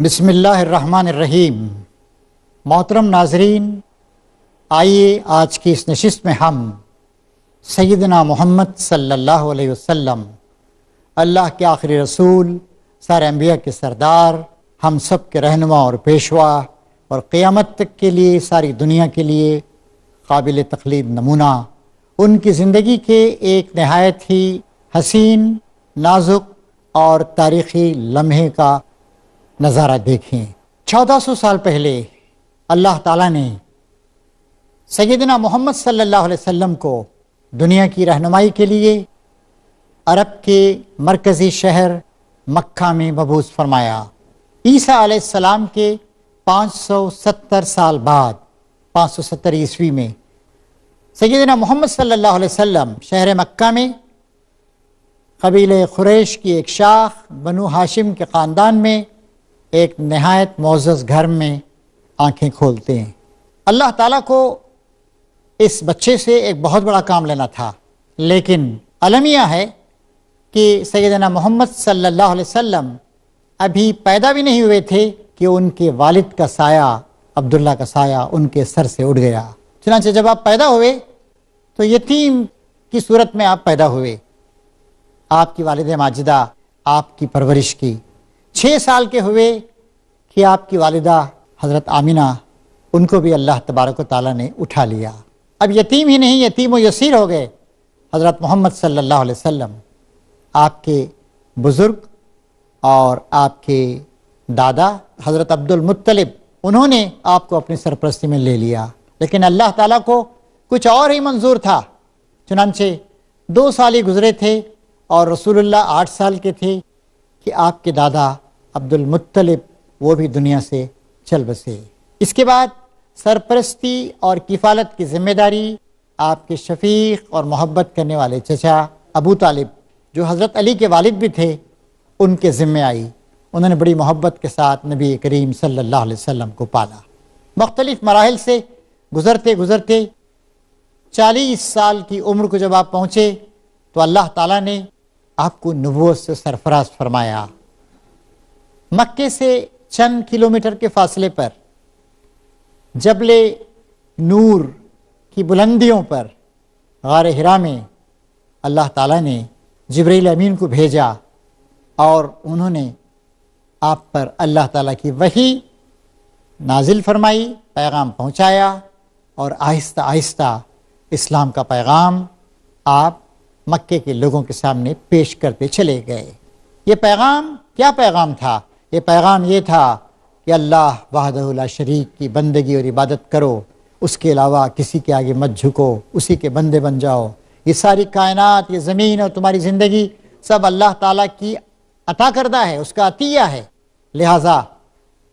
بسم اللہ الرحمن الرحیم۔ محترم ناظرین، آئیے آج کی اس نشست میں ہم سیدنا محمد صلی اللہ علیہ وسلم، اللہ کے آخری رسول، سارے انبیاء کے سردار، ہم سب کے رہنما اور پیشوا، اور قیامت تک کے لیے ساری دنیا کے لیے قابل تقلید نمونہ، ان کی زندگی کے ایک نہایت ہی حسین، نازک اور تاریخی لمحے کا نظارہ دیکھیں۔ 1400 سال پہلے اللہ تعالیٰ نے سیدنا محمد صلی اللہ علیہ وسلم کو دنیا کی رہنمائی کے لیے عرب کے مرکزی شہر مکہ میں مبعوث فرمایا۔ عیسیٰ علیہ السلام کے 570 سال بعد 570 عیسوی میں سیدنا محمد صلی اللہ علیہ وسلم شہر مکہ میں قبیلہ قریش کی ایک شاخ بنو ہاشم کے خاندان میں ایک نہایت معزز گھر میں آنکھیں کھولتے ہیں۔ اللہ تعالیٰ کو اس بچے سے ایک بہت بڑا کام لینا تھا، لیکن المیہ ہے کہ سیدنا محمد صلی اللہ علیہ وسلم ابھی پیدا بھی نہیں ہوئے تھے کہ ان کے والد کا سایہ، عبداللہ کا سایہ ان کے سر سے اٹھ گیا۔ چنانچہ جب آپ پیدا ہوئے تو یتیم کی صورت میں آپ پیدا ہوئے۔ آپ کی والدہ ماجدہ آپ کی پرورش کی، 6 سال کے ہوئے کہ آپ کی والدہ حضرت آمینہ، ان کو بھی اللہ تبارک و تعالیٰ نے اٹھا لیا۔ اب یتیم ہی نہیں، یتیم و یسیر ہو گئے حضرت محمد صلی اللہ علیہ وسلم۔ آپ کے بزرگ اور آپ کے دادا حضرت عبد المطلب، انہوں نے آپ کو اپنی سرپرستی میں لے لیا، لیکن اللہ تعالیٰ کو کچھ اور ہی منظور تھا۔ چنانچہ 2 سال ہی گزرے تھے اور رسول اللہ 8 سال کے تھے کہ آپ کے دادا عبد المطلب وہ بھی دنیا سے چل بسے۔ اس کے بعد سرپرستی اور کفالت کی ذمہ داری آپ کے شفیق اور محبت کرنے والے چچا ابو طالب، جو حضرت علی کے والد بھی تھے، ان کے ذمہ آئی۔ انہوں نے بڑی محبت کے ساتھ نبی کریم صلی اللہ علیہ وسلم کو پالا۔ مختلف مراحل سے گزرتے گزرتے 40 سال کی عمر کو جب آپ پہنچے تو اللہ تعالیٰ نے آپ کو نبوت سے سرفراز فرمایا۔ مکے سے چند کلومیٹر کے فاصلے پر جبل نور کی بلندیوں پر غار حرا میں اللہ تعالیٰ نے جبرائیل امین کو بھیجا اور انہوں نے آپ پر اللہ تعالیٰ کی وحی نازل فرمائی، پیغام پہنچایا، اور آہستہ آہستہ اسلام کا پیغام آپ مکے کے لوگوں کے سامنے پیش کرتے چلے گئے۔ یہ پیغام کیا پیغام تھا؟ یہ پیغام یہ تھا کہ اللہ وحدہ لا شریک کی بندگی اور عبادت کرو، اس کے علاوہ کسی کے آگے مت جھکو، اسی کے بندے بن جاؤ۔ یہ ساری کائنات، یہ زمین اور تمہاری زندگی سب اللہ تعالیٰ کی عطا کردہ ہے، اس کا عطیہ ہے، لہٰذا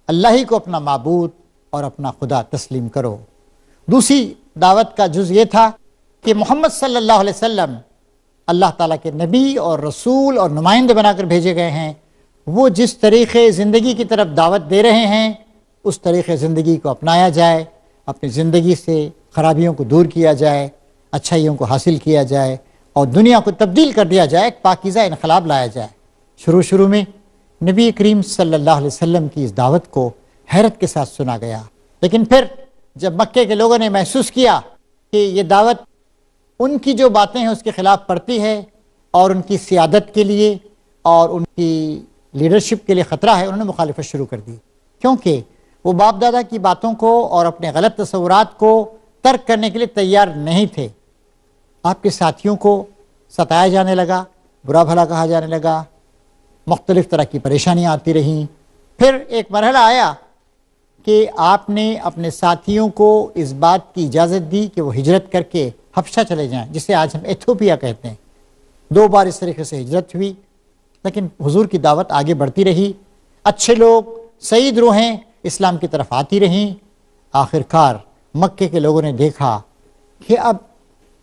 اللہ ہی کو اپنا معبود اور اپنا خدا تسلیم کرو۔ دوسری دعوت کا جز یہ تھا کہ محمد صلی اللہ علیہ وسلم اللہ تعالیٰ کے نبی اور رسول اور نمائندے بنا کر بھیجے گئے ہیں، وہ جس طریقے زندگی کی طرف دعوت دے رہے ہیں اس طریقے زندگی کو اپنایا جائے، اپنی زندگی سے خرابیوں کو دور کیا جائے، اچھائیوں کو حاصل کیا جائے، اور دنیا کو تبدیل کر دیا جائے، ایک پاکیزہ انقلاب لایا جائے۔ شروع میں نبی کریم صلی اللہ علیہ وسلم کی اس دعوت کو حیرت کے ساتھ سنا گیا، لیکن پھر جب مکے کے لوگوں نے محسوس کیا کہ یہ دعوت ان کی جو باتیں ہیں اس کے خلاف پڑتی ہے اور ان کی سیادت کے لیے اور ان کی لیڈرشپ کے لیے خطرہ ہے، انہوں نے مخالفت شروع کر دی، کیونکہ وہ باپ دادا کی باتوں کو اور اپنے غلط تصورات کو ترک کرنے کے لیے تیار نہیں تھے۔ آپ کے ساتھیوں کو ستایا جانے لگا، برا بھلا کہا جانے لگا، مختلف طرح کی پریشانیاں آتی رہیں۔ پھر ایک مرحلہ آیا کہ آپ نے اپنے ساتھیوں کو اس بات کی اجازت دی کہ وہ ہجرت کر کے حبشہ چلے جائیں، جسے آج ہم ایتھوپیا کہتے ہیں۔ 2 بار اس طریقے سے ہجرت ہوئی، لیکن حضور کی دعوت آگے بڑھتی رہی، اچھے لوگ، سعید روحیں اسلام کی طرف آتی رہیں۔ آخر کار مکے کے لوگوں نے دیکھا کہ اب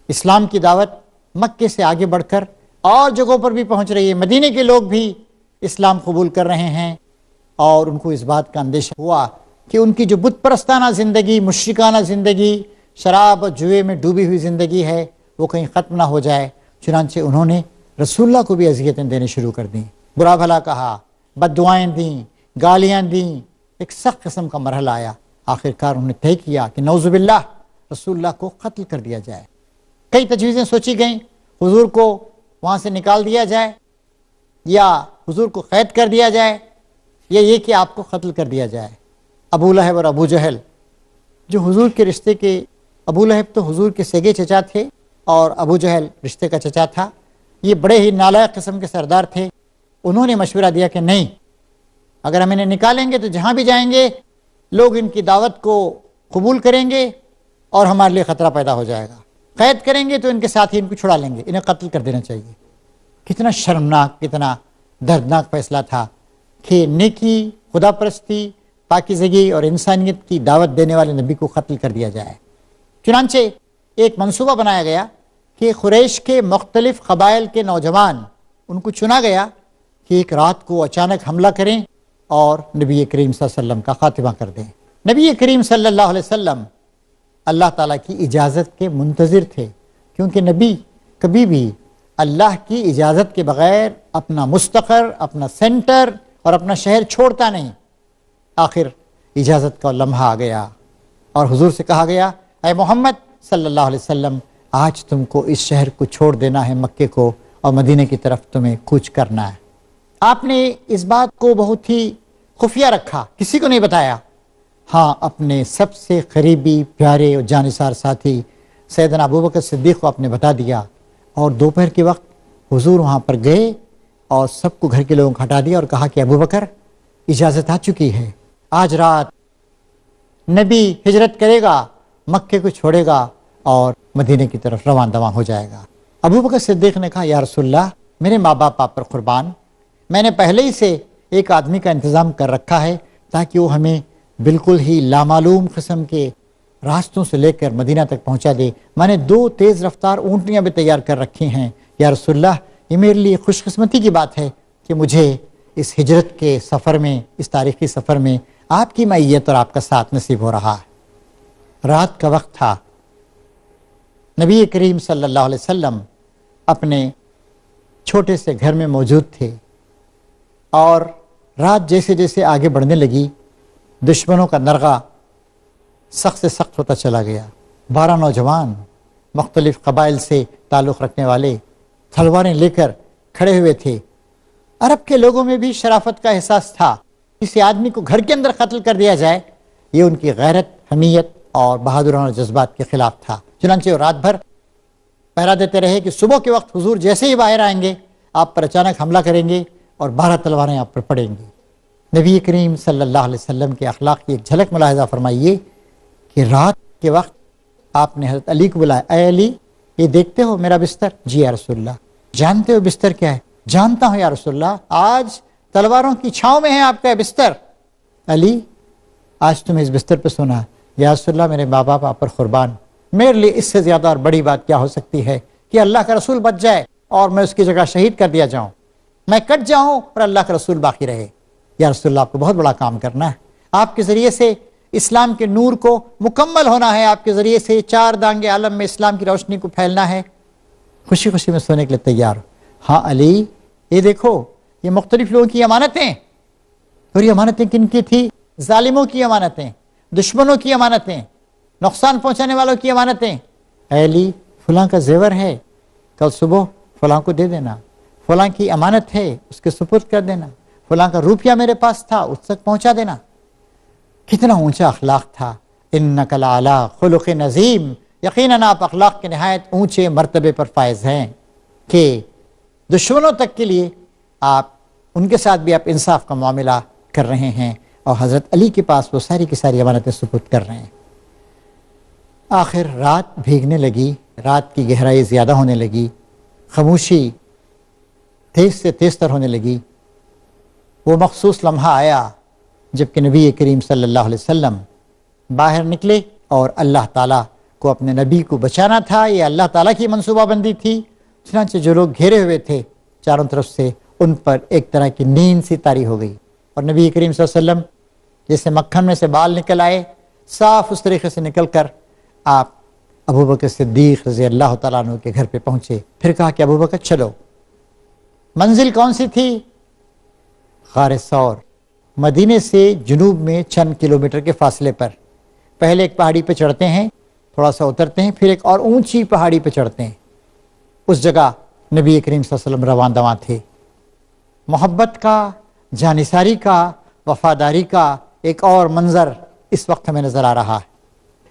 اسلام کی دعوت مکے سے آگے بڑھ کر اور جگہوں پر بھی پہنچ رہی ہے، مدینے کے لوگ بھی اسلام قبول کر رہے ہیں، اور ان کو اس بات کا اندیشہ ہوا کہ ان کی جو بت پرستانہ زندگی، مشرکانہ زندگی، شراب اور جوئے میں ڈوبی ہوئی زندگی ہے، وہ کہیں ختم نہ ہو جائے۔ چنانچہ انہوں نے رسول اللہ کو بھی اذیتیں دینے شروع کر دیں، برا بھلا کہا، بد دعائیں دیں گالیاں دیں، ایک سخت قسم کا مرحلہ آیا۔ آخر کار انہوں نے طے کیا کہ نعوذ باللہ رسول اللہ کو قتل کر دیا جائے۔ کئی تجویزیں سوچی گئیں، حضور کو وہاں سے نکال دیا جائے، یا حضور کو قید کر دیا جائے، یا یہ کہ آپ کو قتل کر دیا جائے۔ ابو لہب اور ابو جہل جو حضور کے رشتے کے، ابو لہب تو حضور کے سگے چچا تھے اور ابو جہل رشتے کا چچا تھا، یہ بڑے ہی نالائق قسم کے سردار تھے۔ انہوں نے مشورہ دیا کہ نہیں، اگر ہم انہیں نکالیں گے تو جہاں بھی جائیں گے لوگ ان کی دعوت کو قبول کریں گے اور ہمارے لیے خطرہ پیدا ہو جائے گا، قید کریں گے تو ان کے ساتھ ہی ان کو چھڑا لیں گے، انہیں قتل کر دینا چاہیے۔ کتنا شرمناک، کتنا دردناک فیصلہ تھا کہ نیکی، خدا پرستی، پاکیزگی اور انسانیت کی دعوت دینے والے نبی کو قتل کر دیا جائے۔ چنانچہ ایک منصوبہ بنایا گیا کہ قریش کے مختلف قبائل کے نوجوان، ان کو چنا گیا کہ ایک رات کو اچانک حملہ کریں اور نبی کریم صلی اللہ علیہ وسلم کا خاتمہ کر دیں۔ نبی کریم صلی اللہ علیہ وسلم اللہ تعالیٰ کی اجازت کے منتظر تھے، کیونکہ نبی کبھی بھی اللہ کی اجازت کے بغیر اپنا مستقر، اپنا سینٹر اور اپنا شہر چھوڑتا نہیں۔ آخر اجازت کا لمحہ آ گیا اور حضور سے کہا گیا، اے محمد صلی اللہ علیہ وسلم، آج تم کو اس شہر کو چھوڑ دینا ہے، مکے کو، اور مدینہ کی طرف تمہیں کوچ کرنا ہے۔ آپ نے اس بات کو بہت ہی خفیہ رکھا، کسی کو نہیں بتایا۔ ہاں، اپنے سب سے قریبی، پیارے اور جانثار ساتھی سیدنا ابوبکر صدیق کو آپ نے بتا دیا، اور دوپہر کے وقت حضور وہاں پر گئے اور سب کو، گھر کے لوگوں کو ہٹا دیا اور کہا کہ ابوبکر، اجازت آ چکی ہے، آج رات نبی ہجرت کرے گا، مکے کو چھوڑے گا اور مدینے کی طرف رواں دواں ہو جائے گا۔ ابوبکر صدیق نے کہا، یا رسول اللہ، میرے ماں باپ آپ پر قربان، میں نے پہلے ہی سے ایک آدمی کا انتظام کر رکھا ہے تاکہ وہ ہمیں بالکل ہی لامعلوم قسم کے راستوں سے لے کر مدینہ تک پہنچا دے۔ میں نے 2 تیز رفتار اونٹنیاں بھی تیار کر رکھی ہیں۔ یا رسول اللہ، یہ میرے لیے خوش قسمتی کی بات ہے کہ مجھے اس ہجرت کے سفر میں، اس تاریخی سفر میں آپ کی معیت اور آپ کا ساتھ نصیب ہو رہا ہے۔ رات کا وقت تھا، نبی کریم صلی اللہ علیہ وسلم اپنے چھوٹے سے گھر میں موجود تھے، اور رات جیسے جیسے آگے بڑھنے لگی، دشمنوں کا نرغہ سخت سے سخت ہوتا چلا گیا۔ 12 نوجوان مختلف قبائل سے تعلق رکھنے والے تلواریں لے کر کھڑے ہوئے تھے۔ عرب کے لوگوں میں بھی شرافت کا احساس تھا، کسی آدمی کو گھر کے اندر قتل کر دیا جائے، یہ ان کی غیرت، حمیت اور بہادرانہ جذبات کے خلاف تھا۔ چنانچہ وہ رات بھر پہرا دیتے رہے کہ صبح کے وقت حضور جیسے ہی باہر آئیں گے آپ پر اچانک حملہ کریں گے اور 12 تلواریں آپ پر پڑیں گی۔ نبی کریم صلی اللہ علیہ وسلم کے اخلاق کی ایک جھلک ملاحظہ فرمائیے کہ رات کے وقت آپ نے حضرت علی کو بلایا، اے علی، یہ دیکھتے ہو میرا بستر؟ جی یا رسول اللہ۔ جانتے ہو بستر کیا ہے؟ جانتا ہوں یا رسول اللہ، آج تلواروں کی چھاؤں میں ہے آپ کا بستر۔ علی، آج تمہیں اس بستر پہ سونا ہے؟ یا رسول اللہ، میرے ماں باپ آپ پر قربان، میرے لیے اس سے زیادہ اور بڑی بات کیا ہو سکتی ہے کہ اللہ کا رسول بچ جائے اور میں اس کی جگہ شہید کر دیا جاؤں، میں کٹ جاؤں اور اللہ کا رسول باقی رہے۔ یا رسول اللہ، آپ کو بہت بڑا کام کرنا ہے، آپ کے ذریعے سے اسلام کے نور کو مکمل ہونا ہے، آپ کے ذریعے سے 4 دانگے عالم میں اسلام کی روشنی کو پھیلنا ہے۔ خوشی خوشی میں سونے کے لیے تیار۔ ہاں علی، یہ دیکھو، یہ مختلف لوگوں کی امانتیں، اور یہ امانتیں کن کی تھی؟ ظالموں کی امانتیں، دشمنوں کی امانتیں، نقصان پہنچانے والوں کی امانتیں۔ اے علی، فلاں کا زیور ہے، کل صبح فلاں کو دے دینا، فلاں کی امانت ہے، اس کے سپرد کر دینا، فلاں کا روپیہ میرے پاس تھا، اس تک پہنچا دینا۔ کتنا اونچا اخلاق تھا۔ انک لعلی خلق عظیم، یقیناً آپ اخلاق کے نہایت اونچے مرتبے پر فائز ہیں کہ دشمنوں تک کے لیے آپ ان کے ساتھ بھی آپ انصاف کا معاملہ کر رہے ہیں، اور حضرت علی کے پاس وہ ساری کی ساری امانتیں سپرد کر رہے ہیں۔ آخر رات بھیگنے لگی، رات کی گہرائی زیادہ ہونے لگی، خاموشی تیز سے تیز تر ہونے لگی۔ وہ مخصوص لمحہ آیا جبکہ نبی کریم صلی اللہ علیہ وسلم باہر نکلے، اور اللہ تعالیٰ کو اپنے نبی کو بچانا تھا، یہ اللہ تعالیٰ کی منصوبہ بندی تھی۔ چنانچہ جو لوگ گھیرے ہوئے تھے چاروں طرف سے، ان پر ایک طرح کی نیند سی طاری ہو گئی، اور نبی کریم صلی اللہ علیہ وسلم جیسے مکھن میں سے بال نکل آئے، صاف اس طریقے سے نکل کر آپ ابوبکر صدیق رضی اللہ تعالیٰ عنہ کے گھر پہ پہنچے۔ پھر کہا کہ ابوبکر چلو۔ منزل کون سی تھی؟ غار ثور، مدینے سے جنوب میں چند کلومیٹر کے فاصلے پر۔ پہلے ایک پہاڑی پہ چڑھتے ہیں، تھوڑا سا اترتے ہیں، پھر ایک اور اونچی پہاڑی پہ چڑھتے ہیں۔ اس جگہ نبی کریم صلی اللہ علیہ وسلم رواں دواں تھے۔ محبت کا، جانثاری کا، وفاداری کا ایک اور منظر اس وقت ہمیں نظر آ رہا ہے۔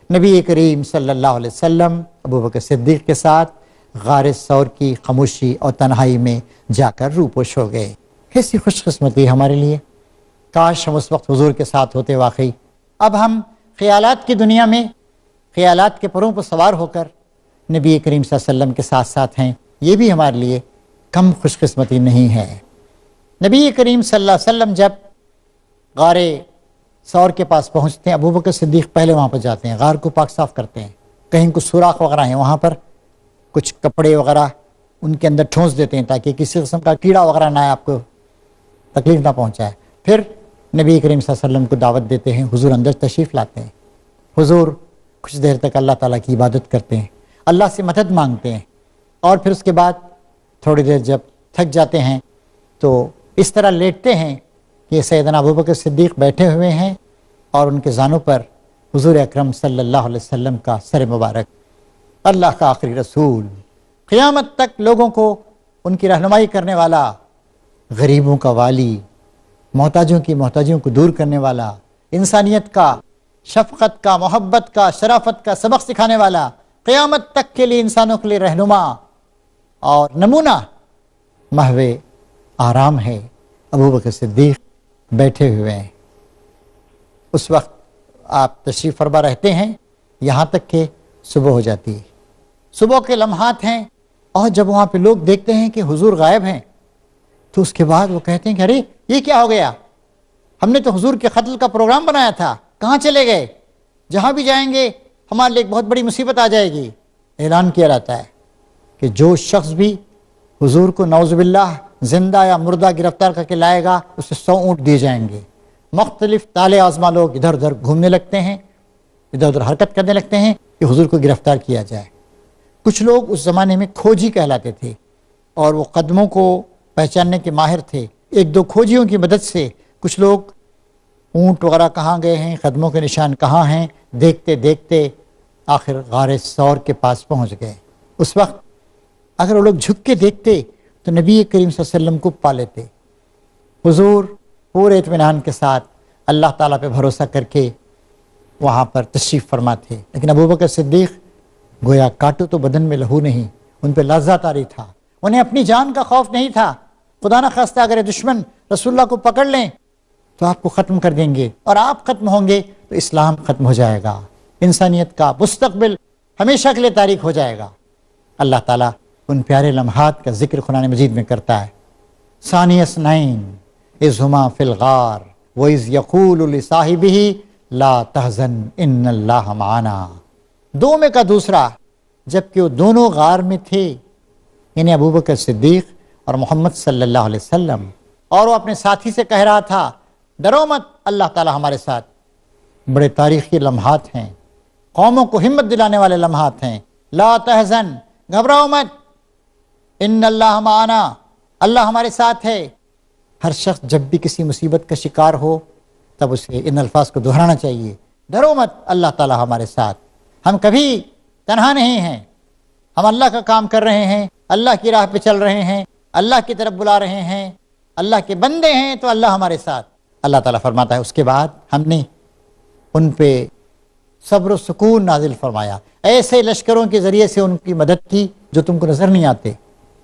نبی کریم صلی اللہ علیہ وسلم ابوبکر صدیق کے ساتھ غار ثور کی خاموشی اور تنہائی میں جا کر روپوش ہو گئے۔ کیسی خوش قسمتی ہمارے لیے، کاش ہم اس وقت حضور کے ساتھ ہوتے واقعی۔ اب ہم خیالات کی دنیا میں خیالات کے پروں پر سوار ہو کر نبی کریم صلی اللہ علیہ وسلم کے ساتھ ساتھ ہیں، یہ بھی ہمارے لیے کم خوش قسمتی نہیں ہے۔ نبی کریم صلی اللہ علیہ وسلم جب غار ثور کے پاس پہنچتے ہیں، ابوبکر صدیق پہلے وہاں پر جاتے ہیں، غار کو پاک صاف کرتے ہیں، کہیں کچھ سوراخ وغیرہ ہیں وہاں پر کچھ کپڑے وغیرہ ان کے اندر ٹھونس دیتے ہیں تاکہ کسی قسم کا کیڑا وغیرہ نہ آپ کو تکلیف نہ پہنچائے۔ پھر نبی کریم صلی اللہ علیہ وسلم کو دعوت دیتے ہیں، حضور اندر تشریف لاتے ہیں۔ حضور کچھ دیر تک اللہ تعالیٰ کی عبادت کرتے ہیں، اللہ سے مدد مانگتے ہیں، اور پھر اس کے بعد تھوڑی دیر جب تھک جاتے ہیں تو اس طرح لیٹتے ہیں کہ سیدنا ابوبکر صدیق بیٹھے ہوئے ہیں اور ان کے زانوں پر حضور اکرم صلی اللہ علیہ وسلم کا سر مبارک۔ اللہ کا آخری رسول، قیامت تک لوگوں کو ان کی رہنمائی کرنے والا، غریبوں کا والی، محتاجوں کی محتاجیوں کو دور کرنے والا، انسانیت کا، شفقت کا، محبت کا، شرافت کا سبق سکھانے والا، قیامت تک کے لیے انسانوں کے لیے رہنما اور نمونہ محو آرام ہے۔ ابوبکر صدیق بیٹھے ہوئے ہیں، اس وقت آپ تشریف فرما رہتے ہیں یہاں تک کہ صبح ہو جاتی ہے۔ صبح کے لمحات ہیں، اور جب وہاں پہ لوگ دیکھتے ہیں کہ حضور غائب ہیں تو اس کے بعد وہ کہتے ہیں کہ ارے یہ کیا ہو گیا، ہم نے تو حضور کے قتل کا پروگرام بنایا تھا، کہاں چلے گئے؟ جہاں بھی جائیں گے ہمارے لیے ایک بہت بڑی مصیبت آ جائے گی۔ اعلان کیا جاتا ہے کہ جو شخص بھی حضور کو نعوذ باللہ زندہ یا مردہ گرفتار کر کے لائے گا اسے 100 اونٹ دیے جائیں گے۔ مختلف تالے آزما لوگ ادھر ادھر گھومنے لگتے ہیں، ادھر ادھر حرکت کرنے لگتے ہیں کہ حضور کو گرفتار کیا جائے۔ کچھ لوگ اس زمانے میں کھوجی کہلاتے تھے اور وہ قدموں کو پہچاننے کے ماہر تھے۔ ایک دو کھوجیوں کی مدد سے کچھ لوگ اونٹ وغیرہ کہاں گئے ہیں، قدموں کے نشان کہاں ہیں، دیکھتے دیکھتے آخر غار ثور کے پاس پہنچ گئے۔ اس وقت اگر وہ لوگ جھک کے دیکھتے تو نبی کریم صلی اللہ علیہ وسلم کو پا لیتے۔ حضور پورے اطمینان کے ساتھ اللہ تعالیٰ پہ بھروسہ کر کے وہاں پر تشریف فرما تھے، لیکن ابوبکر صدیق گویا کاٹو تو بدن میں لہو نہیں، ان پہ لرزہ طاری تھا، انہیں اپنی جان کا خوف نہیں تھا۔ خدا نہ خواستہ اگر دشمن رسول اللہ کو پکڑ لیں تو آپ کو ختم کر دیں گے، اور آپ ختم ہوں گے تو اسلام ختم ہو جائے گا، انسانیت کا مستقبل ہمیشہ کے لیے تاریک ہو جائے گا۔ اللہ تعالیٰ ان پیارے لمحات کا ذکر قرآن مجید میں کرتا ہے۔ ثانی اثنین اذ ہما فی الغار وَإِذْ يَقُولُ لِصَاحِبِهِ لَا تَحْزَنْ إِنَّ اللَّهَ مَعَنَا۔ دو میں کا دوسرا، جبکہ وہ دونوں غار میں تھے، یعنی ابوبکر صدیق اور محمد صلی اللہ علیہ وسلم، اور وہ اپنے ساتھی سے کہہ رہا تھا ڈرو مت، اللہ تعالیٰ ہمارے ساتھ۔ بڑے تاریخی لمحات ہیں، قوموں کو ہمت دلانے والے لمحات ہیں۔ لا تحزن، گھبراؤ مت، ان اللہ معنا، اللہ ہمارے ساتھ ہے۔ ہر شخص جب بھی کسی مصیبت کا شکار ہو تب اسے ان الفاظ کو دہرانا چاہیے، ڈرو مت، اللہ تعالیٰ ہمارے ساتھ، ہم کبھی تنہا نہیں ہیں، ہم اللہ کا کام کر رہے ہیں، اللہ کی راہ پہ چل رہے ہیں، اللہ کی طرف بلا رہے ہیں، اللہ کے بندے ہیں تو اللہ ہمارے ساتھ۔ اللہ تعالیٰ فرماتا ہے اس کے بعد ہم نے ان پہ صبر و سکون نازل فرمایا، ایسے لشکروں کے ذریعے سے ان کی مدد کی جو تم کو نظر نہیں آتے۔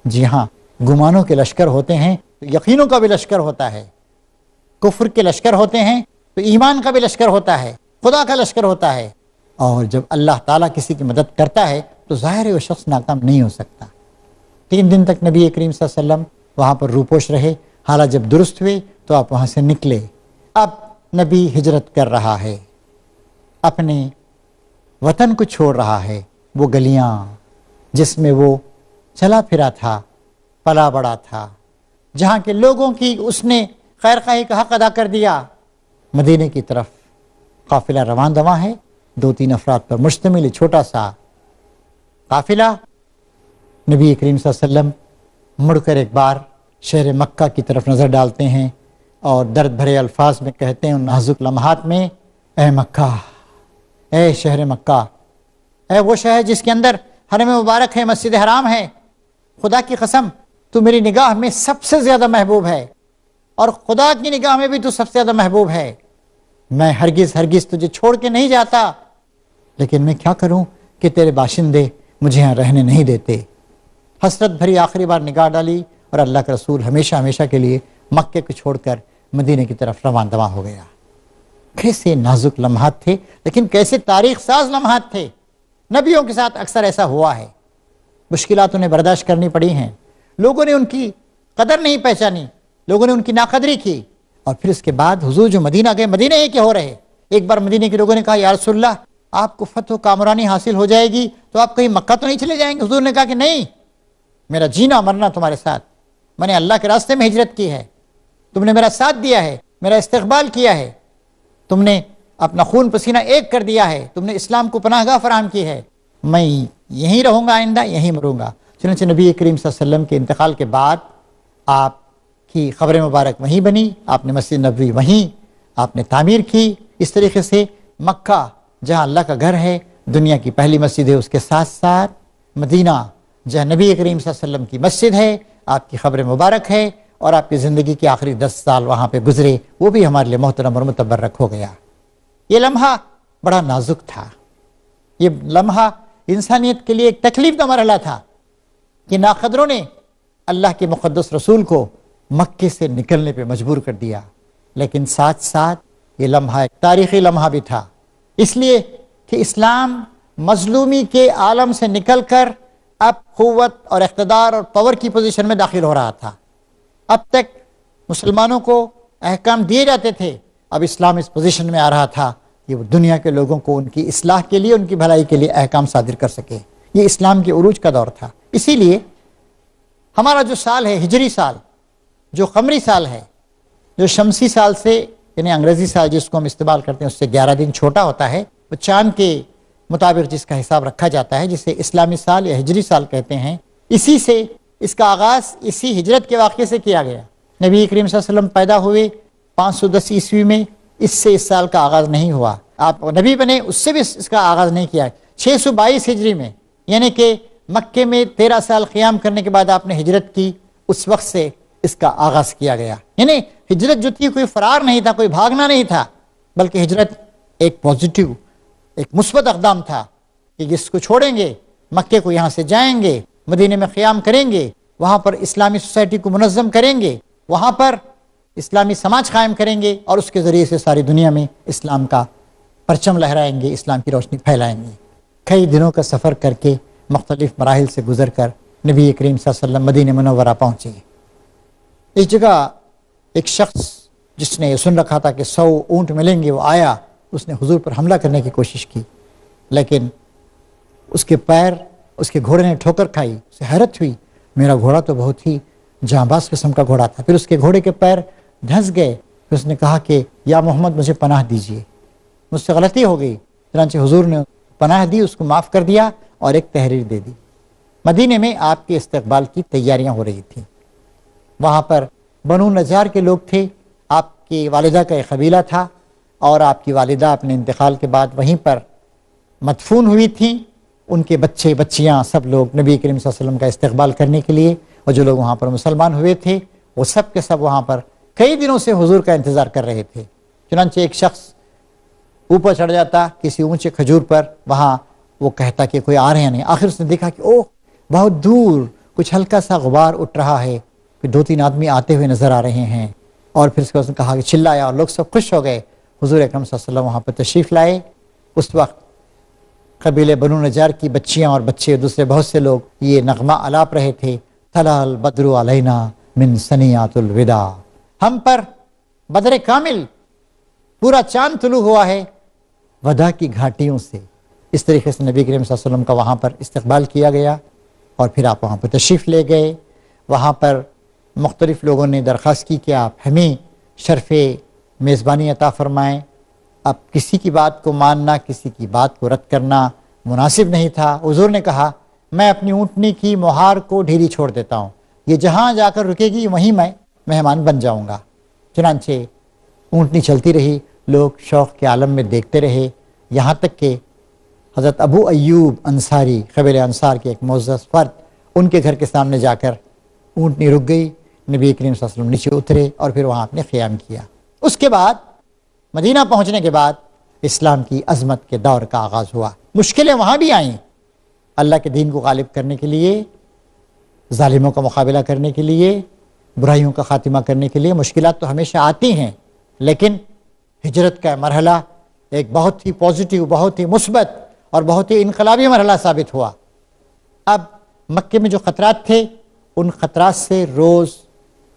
جی ہاں، گمانوں کے لشکر ہوتے ہیں تو یقینوں کا بھی لشکر ہوتا ہے، کفر کے لشکر ہوتے ہیں تو ایمان کا بھی لشکر ہوتا ہے، خدا کا لشکر ہوتا ہے، اور جب اللہ تعالیٰ کسی کی مدد کرتا ہے تو ظاہر ہے وہ شخص ناکام نہیں ہو سکتا۔ 3 دن تک نبی کریم صلی اللہ علیہ وسلم وہاں پر روپوش رہے، حالات جب درست ہوئے تو آپ وہاں سے نکلے۔ اب نبی ہجرت کر رہا ہے، اپنے وطن کو چھوڑ رہا ہے، وہ گلیاں جس میں وہ چلا پھرا تھا، پلا بڑا تھا، جہاں کے لوگوں کی اس نے خیر خواہی کا حق ادا کر دیا۔ مدینے کی طرف قافلہ رواں دواں ہے، 2-3 افراد پر مشتمل چھوٹا سا قافلہ۔ نبی کریم صلی اللہ علیہ وسلم مڑ کر ایک بار شہر مکہ کی طرف نظر ڈالتے ہیں، اور درد بھرے الفاظ میں کہتے ہیں ان نازک لمحات میں، اے مکہ، اے شہر مکہ، اے وہ شہر جس کے اندر حرم مبارک ہے، مسجد حرام ہے، خدا کی قسم تو میری نگاہ میں سب سے زیادہ محبوب ہے، اور خدا کی نگاہ میں بھی تو سب سے زیادہ محبوب ہے، میں ہرگز ہرگز تجھے چھوڑ کے نہیں جاتا، لیکن میں کیا کروں کہ تیرے باشندے مجھے یہاں رہنے نہیں دیتے۔ حسرت بھری آخری بار نگاہ ڈالی اور اللہ کا رسول ہمیشہ ہمیشہ کے لیے مکے کو چھوڑ کر مدینے کی طرف روان دواں ہو گیا۔ کیسے نازک لمحات تھے، لیکن کیسے تاریخ ساز لمحات تھے۔ نبیوں کے ساتھ اکثر ایسا ہوا ہے، مشکلات انہیں برداشت کرنی پڑی ہیں، لوگوں نے ان کی قدر نہیں پہچانی، لوگوں نے ان کی ناقدری کی، اور پھر اس کے بعد حضور جو مدینہ گئے، مدینہ یہ کیا ہو رہے۔ ایک بار مدینے کے لوگوں نے کہا یا رسول اللہ آپ کو فتح و کامرانی حاصل ہو جائے گی تو آپ کہیں مکہ تو نہیں چلے جائیں گے؟ حضور نے کہا کہ نہیں، میرا جینا مرنا تمہارے ساتھ، میں نے اللہ کے راستے میں ہجرت کی ہے، تم نے میرا ساتھ دیا ہے، میرا استقبال کیا ہے، تم نے اپنا خون پسینہ ایک کر دیا ہے، تم نے اسلام کو پناہ گاہ فراہم کی ہے، میں یہیں رہوں گا، آئندہ یہیں مروں گا۔ چنانچہ نبی کریم صلی اللہ علیہ وسلم کے انتقال کے بعد آپ کی قبر مبارک وہیں بنی، آپ نے مسجد نبوی وہیں آپ نے تعمیر کی۔ اس طریقے سے مکہ جہاں اللہ کا گھر ہے، دنیا کی پہلی مسجد ہے، اس کے ساتھ ساتھ مدینہ جہاں نبی کریم صلی اللہ علیہ وسلم کی مسجد ہے، آپ کی قبر مبارک ہے، اور آپ کی زندگی کے آخری 10 سال وہاں پہ گزرے، وہ بھی ہمارے لیے محترم اور متبرک ہو گیا۔ یہ لمحہ بڑا نازک تھا، یہ لمحہ انسانیت کے لیے ایک تکلیف کا مرحلہ تھا کہ ناقدروں نے اللہ کے مقدس رسول کو مکے سے نکلنے پہ مجبور کر دیا، لیکن ساتھ ساتھ یہ لمحہ ایک تاریخی لمحہ بھی تھا، اس لیے کہ اسلام مظلومی کے عالم سے نکل کر اب قوت اور اقتدار اور پاور کی پوزیشن میں داخل ہو رہا تھا۔ اب تک مسلمانوں کو احکام دیے جاتے تھے، اب اسلام اس پوزیشن میں آ رہا تھا کہ وہ دنیا کے لوگوں کو ان کی اصلاح کے لیے، ان کی بھلائی کے لیے احکام صادر کر سکے۔ یہ اسلام کے عروج کا دور تھا۔ اسی لیے ہمارا جو سال ہے، ہجری سال، جو قمری سال ہے، جو شمسی سال سے یعنی انگریزی سال جس کو ہم استعمال کرتے ہیں اس سے 11 دن چھوٹا ہوتا ہے، وہ چاند کے مطابق جس کا حساب رکھا جاتا ہے، جسے اسلامی سال یا ہجری سال کہتے ہیں، اسی سے اس کا آغاز اسی ہجرت کے واقعے سے کیا گیا۔ نبی کریم صلی اللہ علیہ وسلم پیدا ہوئے 510 عیسوی میں، اس سے اس سال کا آغاز نہیں ہوا۔ آپ نبی بنے اس سے بھی اس کا آغاز نہیں کیا۔ 622 ہجری میں، یعنی کہ مکے میں 13 سال قیام کرنے کے بعد آپ نے ہجرت کی، اس وقت سے اس کا آغاز کیا گیا۔ یعنی ہجرت جو تھی کوئی فرار نہیں تھا، کوئی بھاگنا نہیں تھا، بلکہ ہجرت ایک پازیٹیو، ایک مثبت اقدام تھا کہ جس کو چھوڑیں گے، مکے کو یہاں سے جائیں گے، مدینے میں قیام کریں گے، وہاں پر اسلامی سوسائٹی کو منظم کریں گے، وہاں پر اسلامی سماج قائم کریں گے، اور اس کے ذریعے سے ساری دنیا میں اسلام کا پرچم لہرائیں گے، اسلام کی روشنی پھیلائیں گے۔ کئی دنوں کا سفر کر کے، مختلف مراحل سے گزر کر نبی کریم صلی اللہ علیہ وسلم مدینہ منورہ پہنچے۔ اس جگہ ایک شخص جس نے یہ سن رکھا تھا کہ 100 اونٹ ملیں گے، وہ آیا، اس نے حضور پر حملہ کرنے کی کوشش کی، لیکن اس کے پیر، اس کے گھوڑے نے ٹھوکر کھائی۔ اسے حیرت ہوئی، میرا گھوڑا تو بہت ہی جانباز قسم کا گھوڑا تھا۔ پھر اس کے گھوڑے کے پیر دھنس گئے، پھر اس نے کہا کہ یا محمد مجھے پناہ دیجیے، مجھ سے غلطی ہو گئی۔ چنانچہ حضور نے پناہ دی، اس کو معاف کر دیا اور ایک تحریر دے دی۔ مدینے میں آپ کے استقبال کی تیاریاں ہو رہی تھیں۔ وہاں پر بنو نجار کے لوگ تھے، آپ کی والدہ کا ایک قبیلہ تھا، اور آپ کی والدہ اپنے انتقال کے بعد وہیں پر مدفون ہوئی تھیں۔ ان کے بچے بچیاں سب لوگ نبی کریم صلی اللہ علیہ وسلم کا استقبال کرنے کے لیے، اور جو لوگ وہاں پر مسلمان ہوئے تھے وہ سب کے سب وہاں پر کئی دنوں سے حضور کا انتظار کر رہے تھے۔ چنانچہ ایک شخص اوپر چڑھ جاتا کسی اونچے کھجور پر، وہاں وہ کہتا کہ کوئی آ رہے ہیں نہیں۔ آخر اس نے دیکھا کہ اوہ بہت دور کچھ ہلکا سا غبار اٹھ رہا ہے، پھر 2-3 آدمی آتے ہوئے نظر آ رہے ہیں، اور پھر اس نے کہا کہ چلایا، اور لوگ سب خوش ہو گئے۔ حضور اکرم صلی اللہ علیہ وسلم وہاں پر تشریف لائے۔ اس وقت قبیلے بنو نجار کی بچیاں اور بچے، دوسرے بہت سے لوگ یہ نغمہ الاپ رہے تھے، طلع البدر علینا من ثنیات الوداع، ہم پر بدر کامل، پورا چاند طلوع ہوا ہے وداع کی گھاٹیوں سے۔ اس طریقے سے نبی کریم صلی اللہ علیہ وسلم کا وہاں پر استقبال کیا گیا، اور پھر آپ وہاں پر تشریف لے گئے۔ وہاں پر مختلف لوگوں نے درخواست کی کہ آپ ہمیں شرف میزبانی عطا فرمائیں۔ اب کسی کی بات کو ماننا، کسی کی بات کو رد کرنا مناسب نہیں تھا۔ حضور نے کہا میں اپنی اونٹنی کی مہار کو ڈھیلی چھوڑ دیتا ہوں، یہ جہاں جا کر رکے گی وہیں میں مہمان بن جاؤں گا۔ چنانچہ اونٹنی چلتی رہی، لوگ شوق کے عالم میں دیکھتے رہے، یہاں تک کہ حضرت ابو ایوب انصاری قبیلہ انصار کے ایک معزز فرد، ان کے گھر کے سامنے جا کر اونٹنی رک گئی، نبی کریم صلی اللہ علیہ وسلم نیچے اترے اور پھر وہاں آپ نے قیام کیا۔ اس کے بعد مدینہ پہنچنے کے بعد اسلام کی عظمت کے دور کا آغاز ہوا۔ مشکلیں وہاں بھی آئیں، اللہ کے دین کو غالب کرنے کے لیے، ظالموں کا مقابلہ کرنے کے لیے، برائیوں کا خاتمہ کرنے کے لیے مشکلات تو ہمیشہ آتی ہیں، لیکن ہجرت کا مرحلہ ایک بہت ہی پازیٹیو، بہت ہی مثبت اور بہت ہی انقلابی مرحلہ ثابت ہوا۔ اب مکے میں جو خطرات تھے، ان خطرات سے روز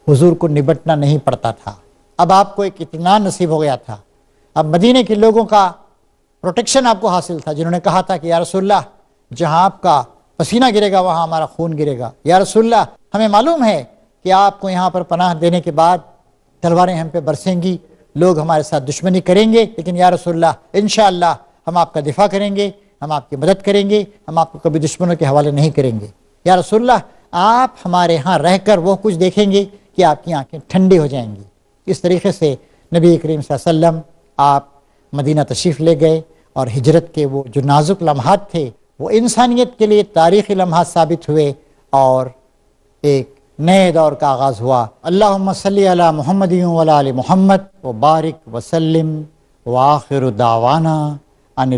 حضور کو نبٹنا نہیں پڑتا تھا، اب آپ کو ایک اطمینان نصیب ہو گیا تھا۔ اب مدینے کے لوگوں کا پروٹیکشن آپ کو حاصل تھا، جنہوں نے کہا تھا کہ یا رسول اللہ، جہاں آپ کا پسینہ گرے گا وہاں ہمارا خون گرے گا، یا رسول اللہ ہمیں معلوم ہے کہ آپ کو یہاں پر پناہ دینے کے بعد تلواریں ہم پہ برسیں گی، لوگ ہمارے ساتھ دشمنی کریں گے، لیکن یا رسول اللہ انشاءاللہ ہم آپ کا دفاع کریں گے، ہم آپ کی مدد کریں گے، ہم آپ کو کبھی دشمنوں کے حوالے نہیں کریں گے۔ یا رسول اللہ آپ ہمارے ہاں رہ کر وہ کچھ دیکھیں گے کہ آپ کی آنکھیں ٹھنڈی ہو جائیں گی۔ اس طریقے سے نبی کریم صلی اللہ علیہ وسلم آپ مدینہ تشریف لے گئے، اور ہجرت کے وہ جو نازک لمحات تھے وہ انسانیت کے لیے تاریخی لمحات ثابت ہوئے، اور ایک نئے دور کا آغاز ہوا۔ اللہم صلی علی محمد و علی آل محمد وبارک وسلم، وآخر دعوانا ان